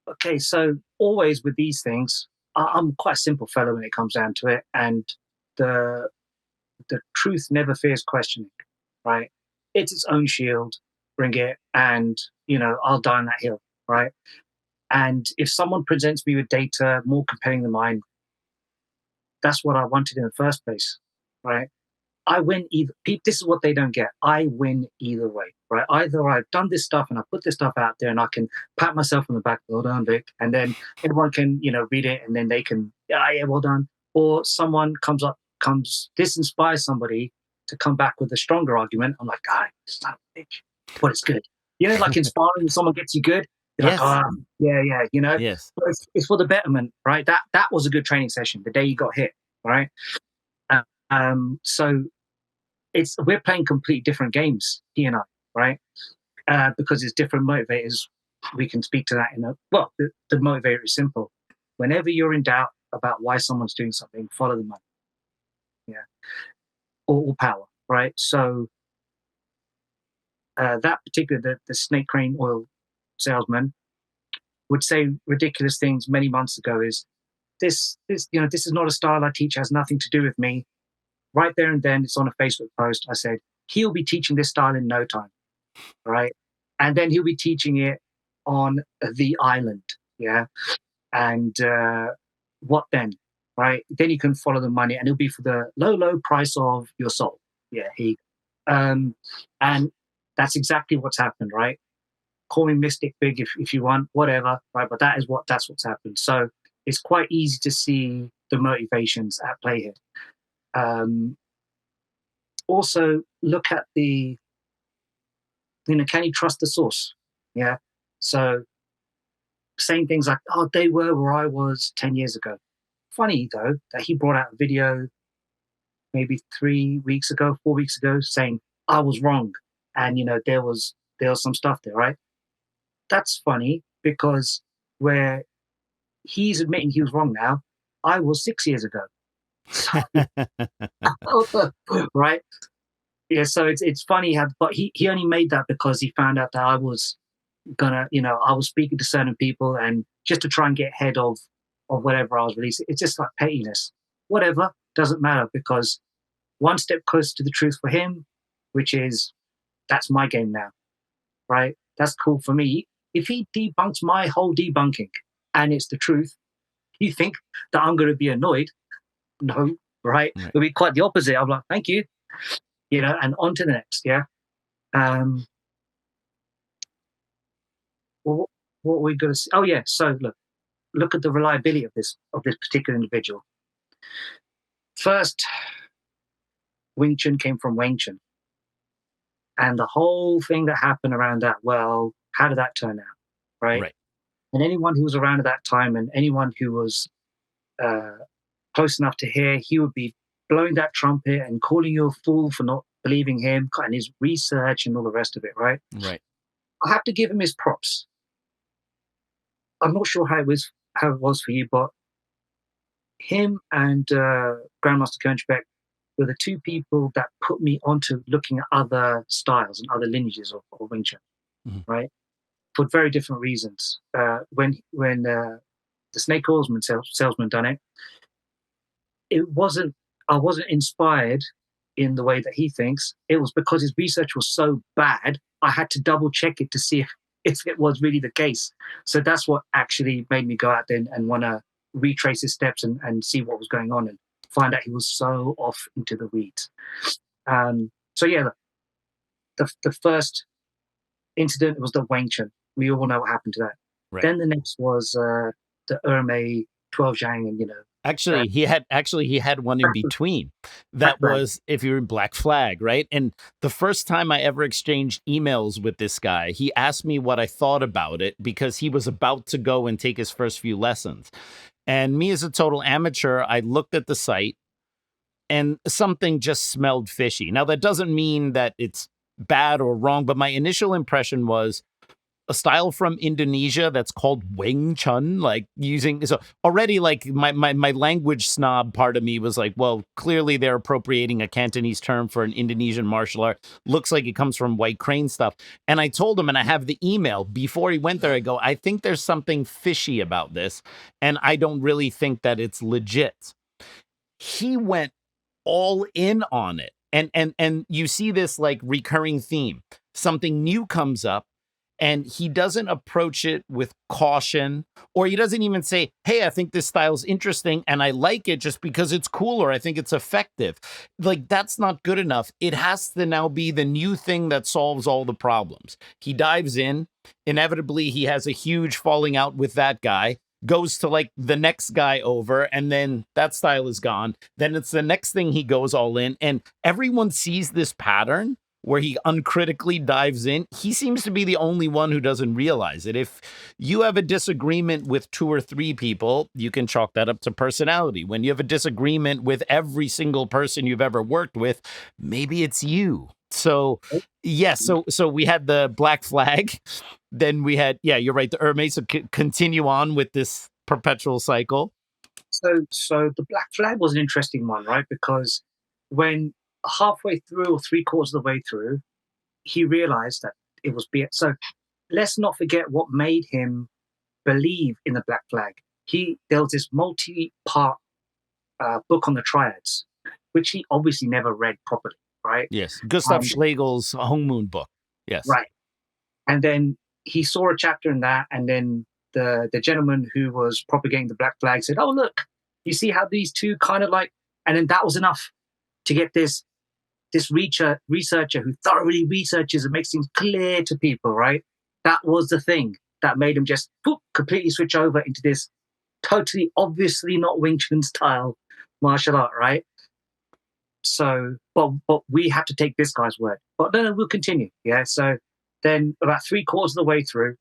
Okay, so always with these things, I'm quite a simple fellow when it comes down to it, and the truth never fears questioning, right? It's its own shield. Bring it, and I'll die on that hill, right? And if someone presents me with data more compelling than mine, that's what I wanted in the first place, right? I win either. This is what they don't get. I win either way, right? Either I've done this stuff and I put this stuff out there and I can pat myself on the back, well done, Vic, and then everyone can, read it and then they can, yeah, well done. Or someone this inspires somebody to come back with a stronger argument. I'm like, this is not a bitch, but it's good. You know, like inspiring when someone gets you good. You're Yes. like, oh, yeah, you know. Yes. But it's for the betterment, right? That was a good training session. The day you got hit, right? So we're playing complete different games, he and I, right? Because it's different motivators. We can speak to that the motivator is simple. Whenever you're in doubt about why someone's doing something, follow the money. Yeah. Or power, right? So that particular, the snake crane oil salesman would say ridiculous things many months ago is this is not a style I teach, has nothing to do with me. Right there and then, it's on a Facebook post. I said, he'll be teaching this style in no time, right? And then he'll be teaching it on the island, yeah? And what then, right? Then you can follow the money, and it'll be for the low price of your soul. Yeah, and that's exactly what's happened, right? Call me Mystic Big if you want, whatever, right? But that's what's happened. So it's quite easy to see the motivations at play here. Also, look at can you trust the source? Yeah. So saying things like, oh, they were where I was 10 years ago. Funny, though, that he brought out a video maybe 4 weeks ago, saying I was wrong. And, there was some stuff there, right? That's funny because where he's admitting he was wrong now, I was 6 years ago. Right? Yeah, so it's funny but he only made that because he found out that I was I was speaking to certain people and just to try and get ahead of whatever I was releasing. It's just like pettiness. Whatever, doesn't matter, because one step closer to the truth for him, which is that's my game now, right? That's cool for me. If he debunks my whole debunking and it's the truth, you think that I'm going to be annoyed? No, right? It'll be quite the opposite. I'm like, thank you, and on to the next, yeah. Well, what are we going to see? Oh, yeah. So look at the reliability of this particular individual. First, Wing Chun came from Wing Chun. And the whole thing that happened around that, well, how did that turn out? Right. And anyone who was around at that time and anyone who was close enough to hear, he would be blowing that trumpet and calling you a fool for not believing him and his research and all the rest of it, right? Right. I have to give him his props. I'm not sure how it was for you, but him and Grandmaster Kernchbeck were the two people that put me onto looking at other styles and other lineages of Wing Chun, right? For very different reasons. When the Snake Oilsman salesman done it, I wasn't inspired in the way that he thinks. It was because his research was so bad, I had to double check it to see if it was really the case. So that's what actually made me go out there and want to retrace his steps and see what was going on and find out he was so off into the weeds. So yeah, the first incident was the Wing Chun. We all know what happened to that. Right. Then the next was the Ermei 12 Zhang, and Actually, he had one in between. That was if you're in Black Flag, right? And the first time I ever exchanged emails with this guy, he asked me what I thought about it because he was about to go and take his first few lessons. And me as a total amateur, I looked at the site and something just smelled fishy. Now, that doesn't mean that it's bad or wrong, but my initial impression was a style from Indonesia that's called Wing Chun, so already my language snob part of me was like, well, clearly they're appropriating a Cantonese term for an Indonesian martial art. Looks like it comes from White Crane stuff. And I told him, and I have the email before he went there, I go, I think there's something fishy about this. And I don't really think that it's legit. He went all in on it. And you see this recurring theme. Something new comes up, and he doesn't approach it with caution, or he doesn't even say, hey, I think this style's interesting and I like it just because it's cool or I think it's effective. That's not good enough. It has to now be the new thing that solves all the problems. He dives in. Inevitably, he has a huge falling out with that guy, goes to the next guy over, and then that style is gone. Then it's the next thing he goes all in. And everyone sees this pattern where he uncritically dives in. He seems to be the only one who doesn't realize it. If you have a disagreement with 2 or 3 people, you can chalk that up to personality. When you have a disagreement with every single person you've ever worked with, maybe it's you. So, yes, so we had the black flag. Then we had, yeah, you're right, the Hermes continue on with this perpetual cycle. So the black flag was an interesting one, right? Because when halfway through or 3/4 of the way through, he realized that it was BS. So let's not forget what made him believe in the black flag. There was this multi-part book on the triads, which he obviously never read properly, right? Yes, Gustav Schlegel's Hong Moon book. Yes, right. And then he saw a chapter in that, and then the gentleman who was propagating the black flag said, "Oh, look, you see how these two kind of like," and then that was enough to get this researcher who thoroughly researches and makes things clear to people, right? That was the thing that made him just completely switch over into this totally obviously not Wing Chun style martial art, right? So, but we have to take this guy's word. But no, we'll continue. Yeah. So then about 3/4 of the way through,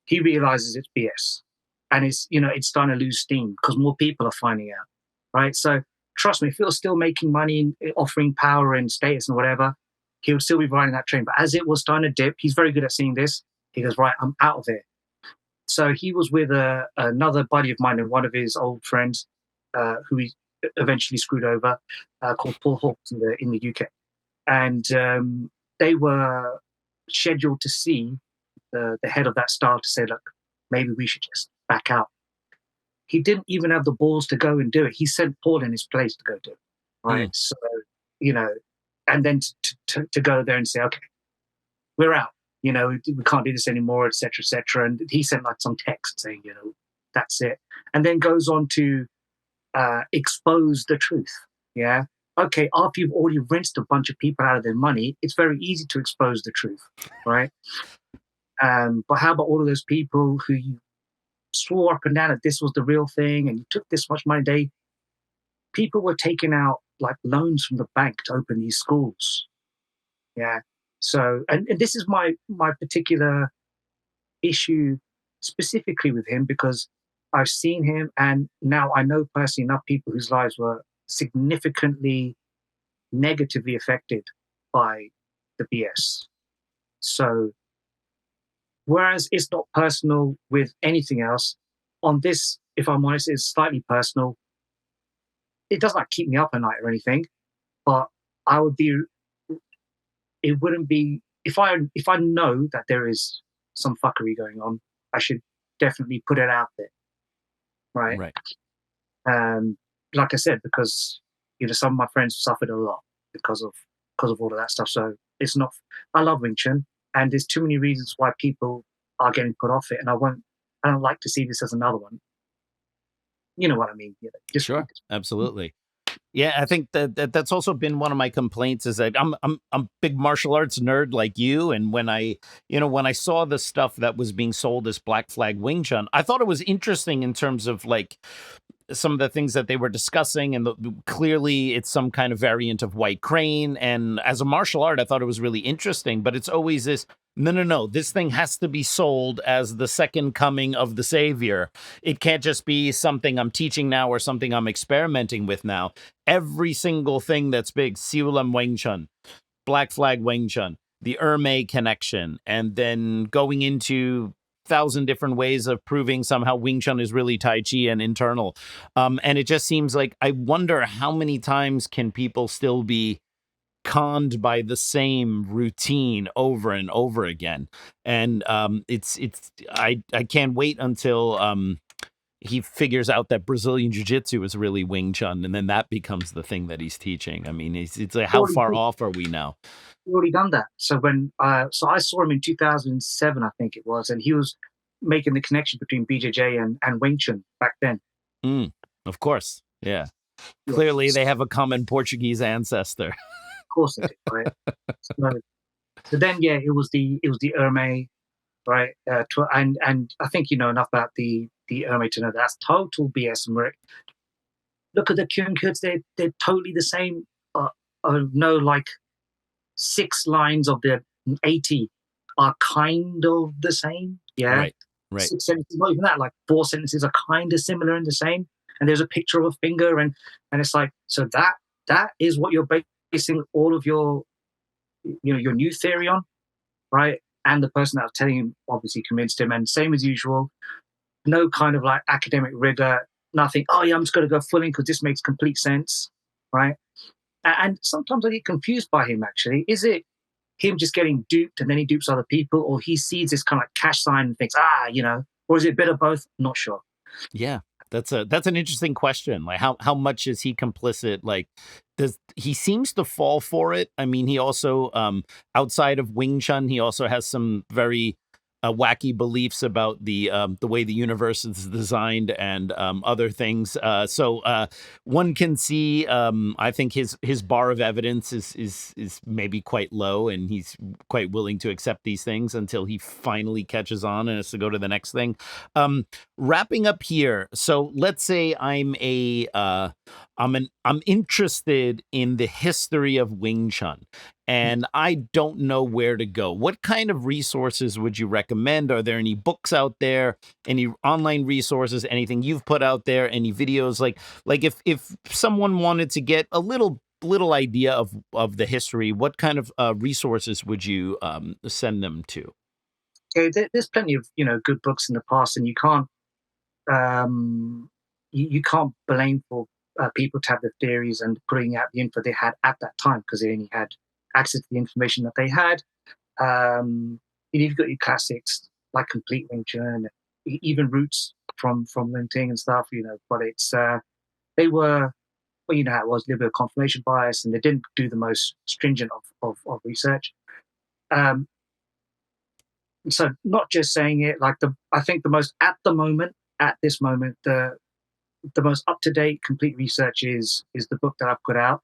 he realizes it's BS. And it's starting to lose steam because more people are finding out, right? So trust me, if he was still making money, offering power and status and whatever, he would still be riding that train. But as it was starting to dip, he's very good at seeing this. He goes, right, I'm out of here. So he was with another buddy of mine and one of his old friends who he eventually screwed over, called Paul Hawkes in the UK. And they were scheduled to see the head of that style to say, look, maybe we should just back out. He didn't even have the balls to go and do it. He sent Paul in his place to go do it, right? So, and then to go there and say, okay, we're out. We can't do this anymore, et cetera, et cetera. And he sent like some text saying, that's it. And then goes on to expose the truth. Yeah. Okay, after you've already rinsed a bunch of people out of their money, it's very easy to expose the truth, right? But how about all of those people who you swore up and down that this was the real thing and you took this much money? People were taking out like loans from the bank to open these schools. Yeah. So, and this is my particular issue specifically with him, because I've seen him and now I know personally enough people whose lives were significantly negatively affected by the BS. So, whereas it's not personal with anything else, on this, if I'm honest, it's slightly personal. It doesn't like keep me up at night or anything, but it wouldn't be, if I know that there is some fuckery going on, I should definitely put it out there. Right. Like I said, because some of my friends suffered a lot because of all of that stuff. So it's not. I love Wing Chun, and there's too many reasons why people are getting put off it, and I don't like to see this as another one. You know what I mean? Sure, absolutely. Yeah, I think that's also been one of my complaints is that I'm a big martial arts nerd like you, and when I saw the stuff that was being sold as Black Flag Wing Chun, I thought it was interesting in terms of like some of the things that they were discussing, and clearly it's some kind of variant of White Crane. And as a martial art, I thought it was really interesting, but it's always this, no, this thing has to be sold as the second coming of the savior. It can't just be something I'm teaching now or something I'm experimenting with now. Every single thing that's big, Siulam Wing Chun, Black Flag Wing Chun, the Ermei connection, and then going into 1,000 different ways of proving somehow Wing Chun is really Tai Chi and internal. And it just seems like, I wonder how many times can people still be conned by the same routine over and over again. And I can't wait until he figures out that Brazilian Jiu-Jitsu is really Wing Chun, and then that becomes the thing that he's teaching. I mean, it's like, how far off are we now? He's already done that. So when I saw him in 2007, I think it was, and he was making the connection between BJJ and Wing Chun back then. Of course, yeah. Clearly, they have a common Portuguese ancestor. Of course they did, right? So then, yeah, it was the Ermei, right? And I think you know enough about the Ermei to know that's total BS. And look at the Kyun kids; they're totally the same. No, like 6 lines of the 80 are kind of the same. Yeah. Right. 6 sentences, not even that, like 4 sentences are kind of similar and the same. And there's a picture of a finger, and it's like, so that is what you're basing all of your your new theory on, right? And the person that was telling him obviously convinced him, and same as usual, no kind of like academic rigor, nothing. Oh yeah, I'm just going to go full in because this makes complete sense, right? And sometimes I get confused by him. Actually, is it him just getting duped and then he dupes other people, or he sees this kind of like cash sign and thinks, or is it a bit of both? Not sure. Yeah. That's an interesting question. Like how much is he complicit? Like, he seems to fall for it? I mean, he also outside of Wing Chun, he also has some very wacky beliefs about the way the universe is designed and other things. So one can see, I think his bar of evidence is maybe quite low, and he's quite willing to accept these things until he finally catches on and has to go to the next thing. Wrapping up here. So let's say I'm interested in the history of Wing Chun, and I don't know where to go. What kind of resources would you recommend? Are there any books out there, any online resources, anything you've put out there, any videos? Like if someone wanted to get a little idea of the history, what kind of resources would you send them to? Okay, there's plenty of good books in the past, and you can't you can't blame for people to have the theories and putting out the info they had at that time, because they only had access to the information that they had. You've got your classics like Complete Wing Chun, even Roots from Ling Ting and stuff, but it's they were, well, how it was, a little bit of confirmation bias, and they didn't do the most stringent of research. So not just saying it, like I think the most at this moment, the most up-to-date complete research is the book that I've put out.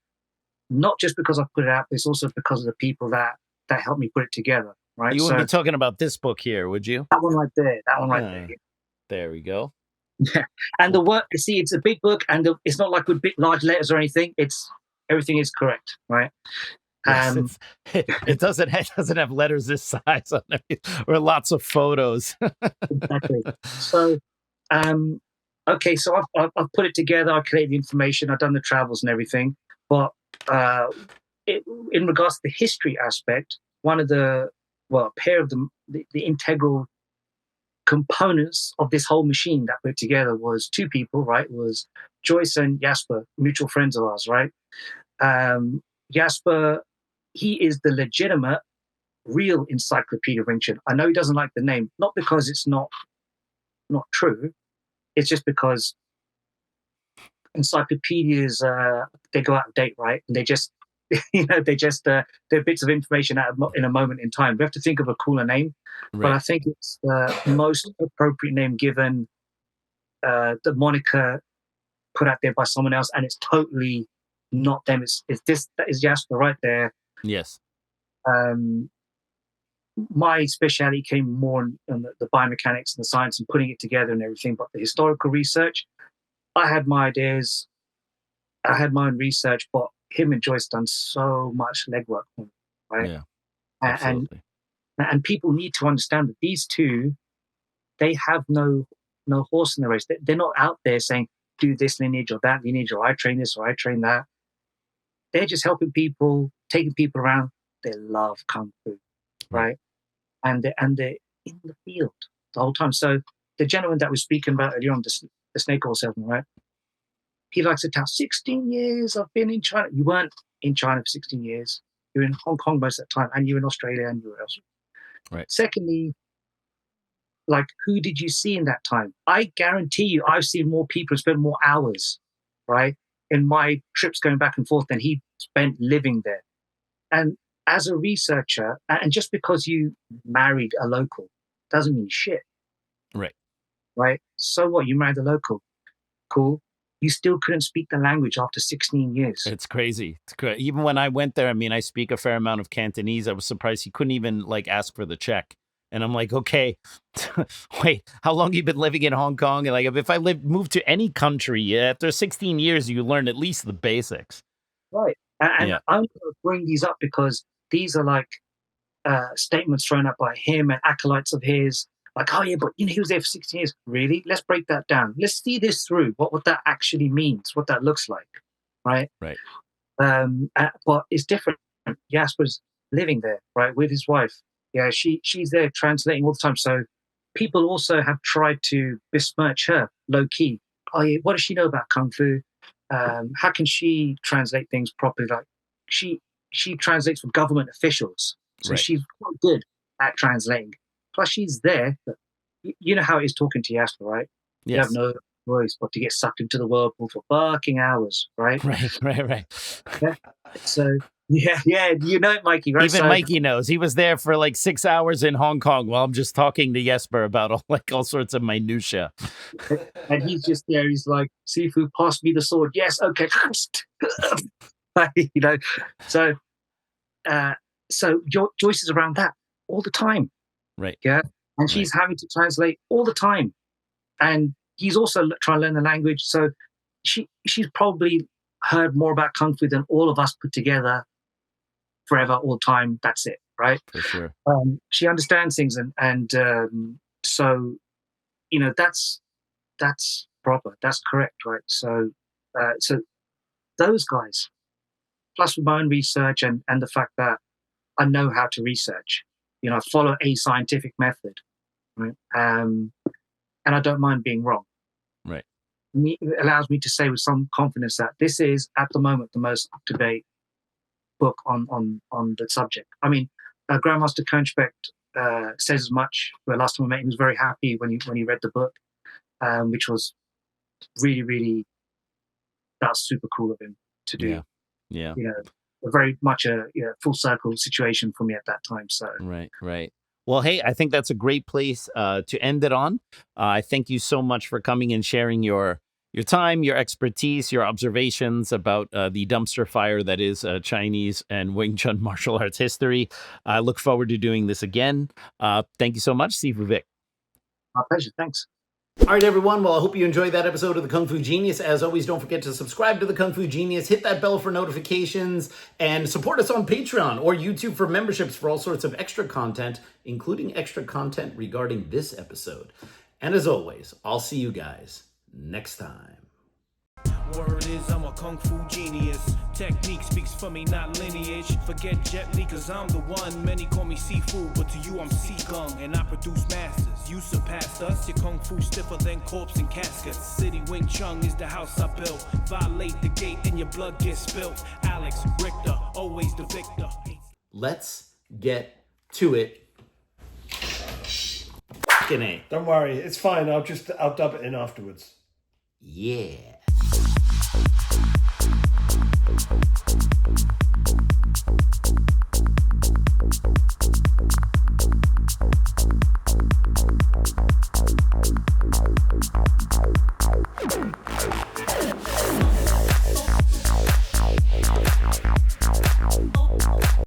Not just because I've put it out, but it's also because of the people that helped me put it together, right? You wouldn't be talking about this book here, would you? That one right there. That one right there. There we go. Yeah. And the work, see, it's a big book, and it's not like with big, large letters or anything. Everything is correct, right? Yes, it doesn't have letters this size on it, or lots of photos. Exactly. So, okay, so I've put it together. I created the information. I've done the travels and everything. But in regards to the history aspect, a pair of the integral components of this whole machine that put together was 2 people, right? It was Joyce and Jasper, mutual friends of ours, right? Jasper, he is the legitimate, real Encyclopedia of Wing Chun. I know he doesn't like the name, not because it's not true. It's just because encyclopedias they go out of date, right? And they just they're bits of information in a moment in time. We have to think of a cooler name, right. But I think it's the most appropriate name given the moniker put out there by someone else, and it's totally not them. It's this, that is Jasper right there. Yes. My speciality came more on the biomechanics and the science and putting it together and everything, but the historical research, I had my ideas, I had my own research, but him and Joyce done so much legwork, right? Yeah, absolutely. And people need to understand that these two, they have no horse in the race. They're not out there saying, do this lineage or that lineage, or I train this or I train that. They're just helping people, taking people around. They love Kung Fu, right? And they're in the field the whole time. So the gentleman that was speaking about earlier on, the snake oil salesman, right? He likes to tell 16 years I've been in China. You weren't in China for 16 years. You were in Hong Kong most of the time, and you were in Australia and you were elsewhere. Right. Secondly, like, who did you see in that time? I guarantee you I've seen more people spend more hours, right, in my trips going back and forth than he spent living there. And as a researcher, and just because you married a local doesn't mean shit. Right. Right? So what? You married a local. Cool. You still couldn't speak the language after 16 years. It's crazy. Even when I went there, I mean, I speak a fair amount of Cantonese. I was surprised he couldn't even ask for the check. And I'm like, okay, wait, how long have you been living in Hong Kong? And if I moved to any country, after 16 years, you learn at least the basics. Right. And I'm going to bring these up because these are like statements thrown out by him and acolytes of his. Like, oh yeah, but he was there for 16 years. Really? Let's break that down. Let's see this through. What that actually means. What that looks like, right? Right. But it's different. Jasper's living there, right, with his wife. Yeah, she's there translating all the time. So people also have tried to besmirch her low key. Oh yeah, what does she know about kung fu? How can she translate things properly? Like she translates for government officials, so she's quite good at translating. Plus, she's there. But you know how it is talking to Jasper, right? Yes. You have no choice but to get sucked into the whirlpool for fucking hours, right? Right. Yeah. So yeah, you know it, Mikey, right? Even Mikey knows. He was there for like 6 hours in Hong Kong while I'm just talking to Jesper about all sorts of minutia. And he's just there. He's like, Sifu, pass me the sword. Yes, okay. You know, so Joyce is around that all the time. Right. Yeah. And she's having to translate all the time. And he's also trying to learn the language. So she's probably heard more about Kung Fu than all of us put together forever, all the time. That's it, right? For sure. She understands things. And so, you know, that's proper. That's correct, right? So those guys, plus with my own research and the fact that I know how to research, you know, I follow a scientific method, right? And I don't mind being wrong. Right. It allows me to say with some confidence that this is, at the moment, the most up-to-date book on the subject. I mean, Grandmaster Kernspect says as much. The last time I met him, he was very happy when he read the book, which was really, really, that was super cool of him to do. Yeah. You know, very much a full circle situation for me at that time. So Right. Well, hey, I think that's a great place to end it on. I thank you so much for coming and sharing your time, your expertise, your observations about the dumpster fire that is Chinese and Wing Chun martial arts history. I look forward to doing this again. Thank you so much, Sifu Vik. My pleasure. Thanks. All right, everyone. Well, I hope you enjoyed that episode of The Kung Fu Genius. As always, don't forget to subscribe to The Kung Fu Genius, hit that bell for notifications, and support us on Patreon or YouTube for memberships for all sorts of extra content, including extra content regarding this episode. And as always, I'll see you guys next time. Word is I'm a kung fu genius. Technique speaks for me, not lineage. Forget Jet Li, cause I'm the one. Many call me Sifu, but to you I'm Si-Kung. And I produce masters. You surpassed us. Your kung fu stiffer than corpse and caskets. City Wing Chun is the house I built. Violate the gate and your blood gets spilt. Alex, Richter, always the victor. Let's get to it. F***ing A. Don't worry, it's fine. I'll dub it in afterwards. Yeah.